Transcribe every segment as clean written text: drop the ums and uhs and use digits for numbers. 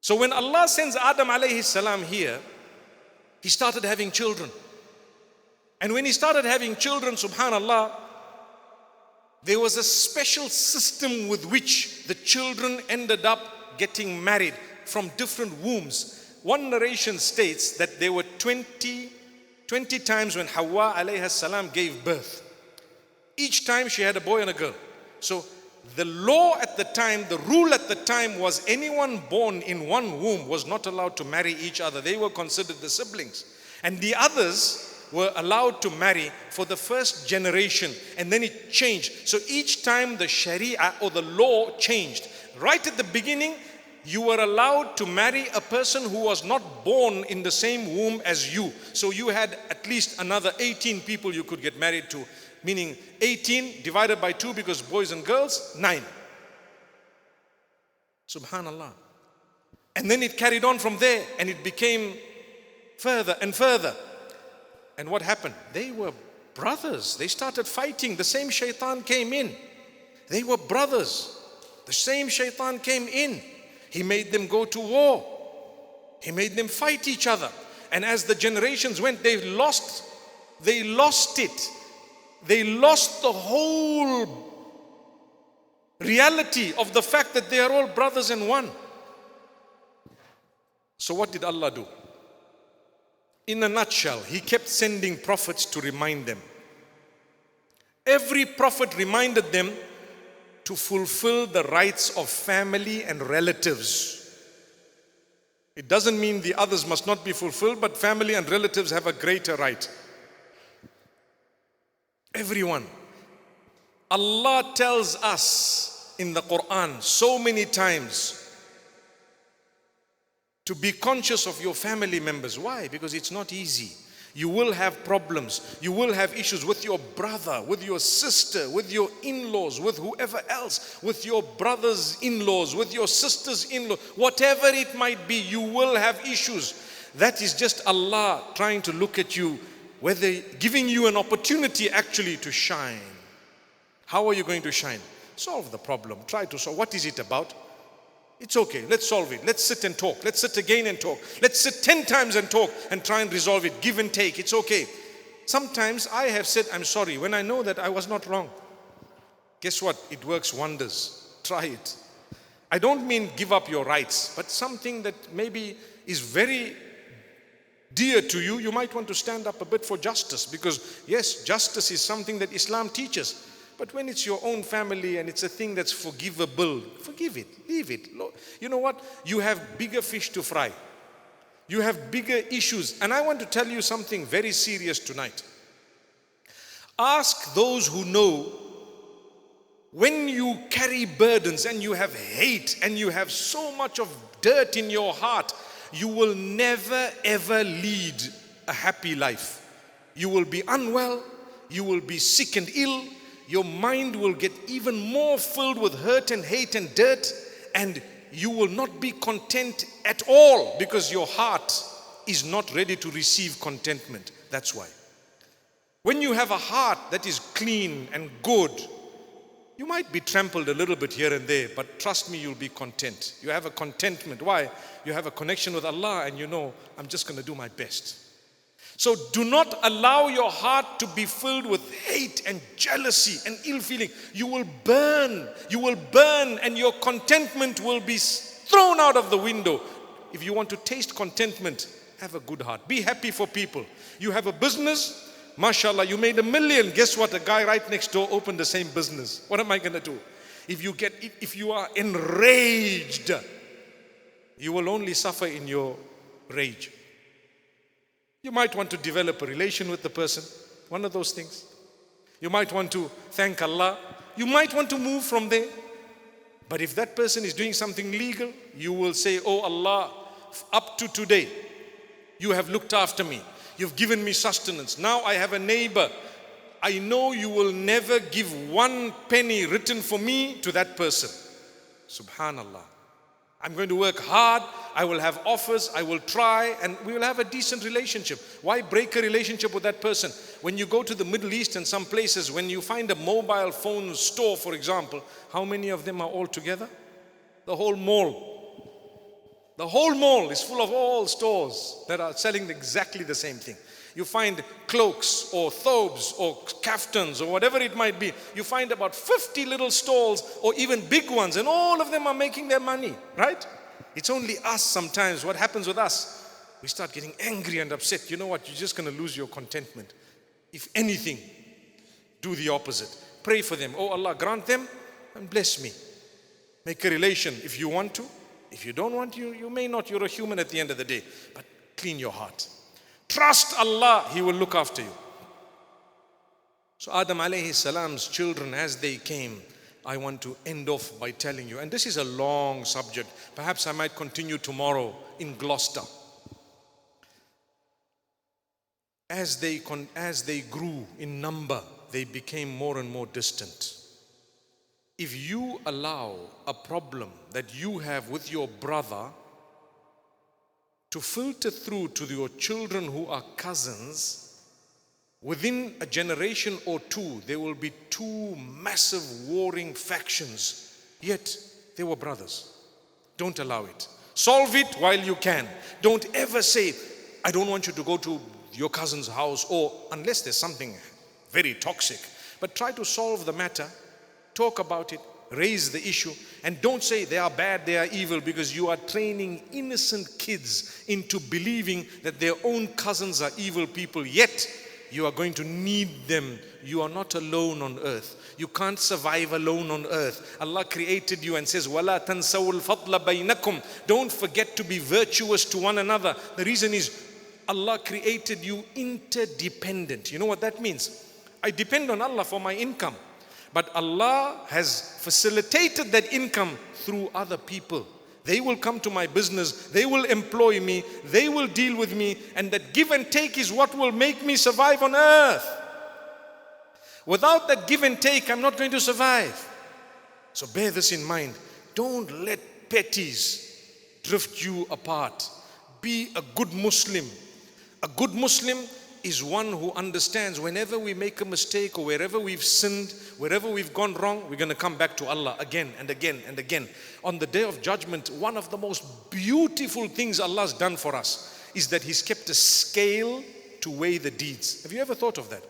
So when Allah sends Adam alayhi salam here, he started having children. And when he started having children, subhanallah, there was a special system with which the children ended up getting married from different wombs. One narration states that there were 20 times when Hawa alayhi salam gave birth. Each time she had a boy and a girl. So the law at the time, the rule at the time was anyone born in one womb was not allowed to marry each other. They were considered the siblings. And the others were allowed to marry for the first generation, and then it changed. So each time the Sharia or the law changed. Right at the beginning, you were allowed to marry a person who was not born in the same womb as you. So you had at least another 18 people you could get married to, meaning 18 divided by 2 because boys and girls, 9. Subhanallah. And then it carried on from there and it became further and further. And what happened? They were brothers. They started fighting. The same shaitan came in. They were brothers. The same shaitan came in. He made them go to war. He made them fight each other. And as the generations went, they lost it. They lost the whole reality of the fact that they are all brothers in one. So what did Allah do? In a nutshell, He kept sending prophets to remind them. Every prophet reminded them to fulfill the rights of family and relatives. It doesn't mean the others must not be fulfilled, but family and relatives have a greater right. Everyone. Allah tells us in the Quran so many times to be conscious of your family members. Why? Because it's not easy. You will have problems. You will have issues with your brother, with your sister, with your in-laws, with whoever else, with your brother's in-laws, with your sister's in-laws. Whatever it might be, you will have issues. That is just Allah trying to look at you, whether giving you an opportunity actually to shine. How are you going to shine? Solve the problem. Try to solve. What is it about? It's okay, let's solve it. Let's sit and talk. Let's sit again and talk. Let's sit 10 times and talk and try and resolve it. Give and take, it's okay. Sometimes I have said, I'm sorry, when I know that I was not wrong. Guess what? It works wonders. Try it. I don't mean give up your rights, but something that maybe is very dear to you, you might want to stand up a bit for justice. Because yes, justice is something that Islam teaches. But when it's your own family and it's a thing that's forgivable, forgive it, leave it. You know what? You have bigger fish to fry. You have bigger issues. And I want to tell you something very serious tonight. Ask those who know, when you carry burdens and you have hate and you have so much of dirt in your heart, you will never ever lead a happy life. You will be unwell, you will be sick and ill, your mind will get even more filled with hurt and hate and dirt, and you will not be content at all because your heart is not ready to receive contentment. That's why. When you have a heart that is clean and good, you might be trampled a little bit here and there, but trust me, you'll be content. You have a contentment. Why? You have a connection with Allah and you know, I'm just going to do my best. So do not allow your heart to be filled with hate and jealousy and ill feeling. You will burn and your contentment will be thrown out of the window. If you want to taste contentment, have a good heart. Be happy for people. You have a business, mashallah, you made $1 million. Guess what? A guy right next door opened the same business. What am I going to do? If you are enraged, you will only suffer in your rage. You might want to develop a relation with the person, one of those things. You might want to thank Allah. You might want to move from there. But if that person is doing something legal, you will say, oh Allah, up to today, you have looked after me. You've given me sustenance. Now I have a neighbor. I know you will never give 1 penny written for me to that person. Subhanallah. I'm going to work hard, I will have offers, I will try, and we will have a decent relationship. Why break a relationship with that person? When you go to the Middle East and some places, when you find a mobile phone store, for example, how many of them are all together? The whole mall. The whole mall is full of all stores that are selling exactly the same thing. You find cloaks or thobes or kaftans or whatever it might be. You find about 50 little stalls or even big ones, and all of them are making their money, right? It's only us sometimes. What happens with us? We start getting angry and upset. You know what? You're just going to lose your contentment. If anything, do the opposite. Pray for them. Oh Allah, grant them and bless me. Make a relation if you want to. If you don't want to, you may not. You're a human at the end of the day. But clean your heart. Trust Allah, He will look after you. So Adam alayhi salam's children, as they came, I want to end off by telling you, and this is a long subject. Perhaps I might continue tomorrow in Gloucester. As they grew in number, they became more and more distant. If you allow a problem that you have with your brother to filter through to your children who are cousins, within a generation or two, there will be two massive warring factions. Yet, they were brothers. Don't allow it. Solve it while you can. Don't ever say, I don't want you to go to your cousin's house, or unless there's something very toxic. But try to solve the matter. Talk about it. Raise the issue. And don't say they are bad, they are evil, because you are training innocent kids into believing that their own cousins are evil people. Yet, you are going to need them. You are not alone on earth. You can't survive alone on earth. Allah created you and says, وَلَا تَنْسَوُا الْفَضْلَ بَيْنَكُمْ. Don't forget to be virtuous to one another. The reason is, Allah created you interdependent. You know what that means? I depend on Allah for my income. But Allah has facilitated that income through other people. They will come to my business, they will employ me, they will deal with me, and that give and take is what will make me survive on earth. Without that give and take, I'm not going to survive. So bear this in mind. Don't let petties drift you apart. Be a good Muslim. A good Muslim is one who understands whenever we make a mistake or wherever we've sinned, wherever we've gone wrong, we're going to come back to Allah again and again and again. On the Day of Judgment, one of the most beautiful things Allah's done for us is that He's kept a scale to weigh the deeds. Have you ever thought of that?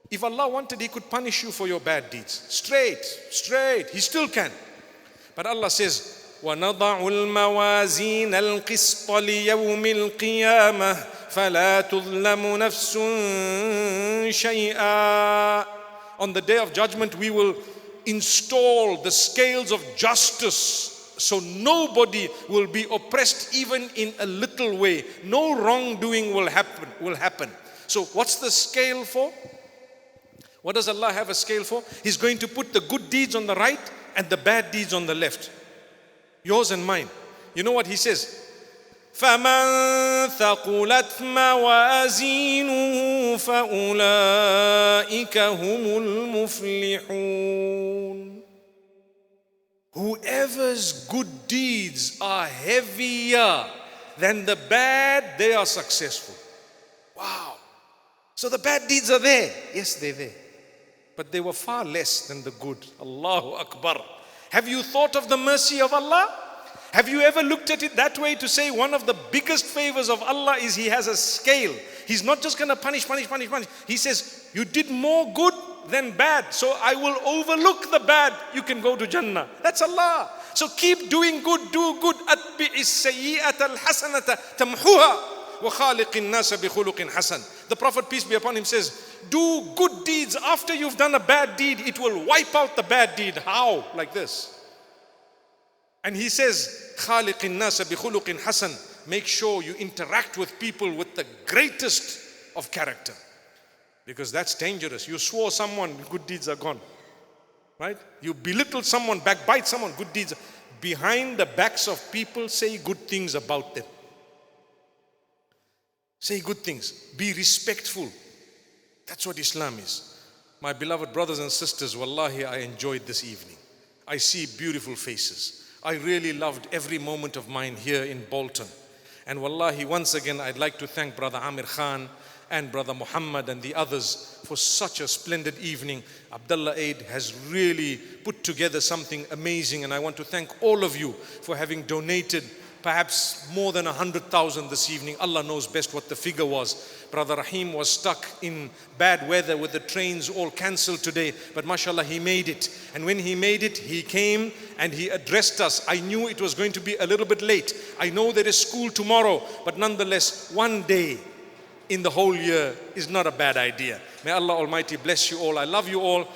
If Allah wanted, He could punish you for your bad deeds. Straight. He still can. But Allah says, وَنَضَعُ الْمَوَازِينَ الْقِسْطَ لِيَوْمِ الْقِيَامَةِ فَلَا تُظْلَمُ نَفْسٌ شَيْئًا. On the Day of Judgment, we will install the scales of justice, so nobody will be oppressed even in a little way. No wrongdoing will happen. So what's the scale for? What does Allah have a scale for? He's going to put the good deeds on the right and the bad deeds on the left. Yours and mine. You know what He says? فَمَنْ ثَقُلَتْ مَوَازِينُهُ فَأُولَئِكَ هُمُ الْمُفْلِحُونَ. Whoever's good deeds are heavier than the bad, they are successful. Wow. So the bad deeds are there. Yes, they're there. But they were far less than the good. Allahu Akbar. Have you thought of the mercy of Allah? Have you ever looked at it that way, to say one of the biggest favors of Allah is He has a scale. He's not just going to punish. He says, you did more good than bad, so I will overlook the bad. You can go to Jannah. That's Allah. So keep doing good, do good. أَتْبِعِ السَّيِّئَةَ الْحَسَنَةَ تَمْحُوهَا وَخَالِقِ النَّاسَ بِخُلُقٍ حَسَنٍ. The Prophet, peace be upon him, says, do good deeds after you've done a bad deed. It will wipe out the bad deed. How? Like this. And he says, خَالِقِ النَّاسَ بِخُلُقٍ حَسَنٍ. Make sure you interact with people with the greatest of character. Because that's dangerous. You swore someone, good deeds are gone. Right? You belittle someone, backbite someone, good deeds. Behind the backs of people, say good things about them. Say good things. Be respectful. That's what Islam is. My beloved brothers and sisters, wallahi, I enjoyed this evening. I see beautiful faces. I really loved every moment of mine here in Bolton. And wallahi, once again, I'd like to thank Brother Amir Khan and Brother Muhammad and the others for such a splendid evening. Abdullah Aid has really put together something amazing, and I want to thank all of you for having donated perhaps more than 100,000 this evening. Allah knows best what the figure was. Brother Rahim was stuck in bad weather with the trains all cancelled today, but mashallah, he made it. And when he made it, he came and he addressed us. I knew it was going to be a little bit late. I know there is school tomorrow, but nonetheless, one day in the whole year is not a bad idea. May Allah Almighty bless you all. I love you all.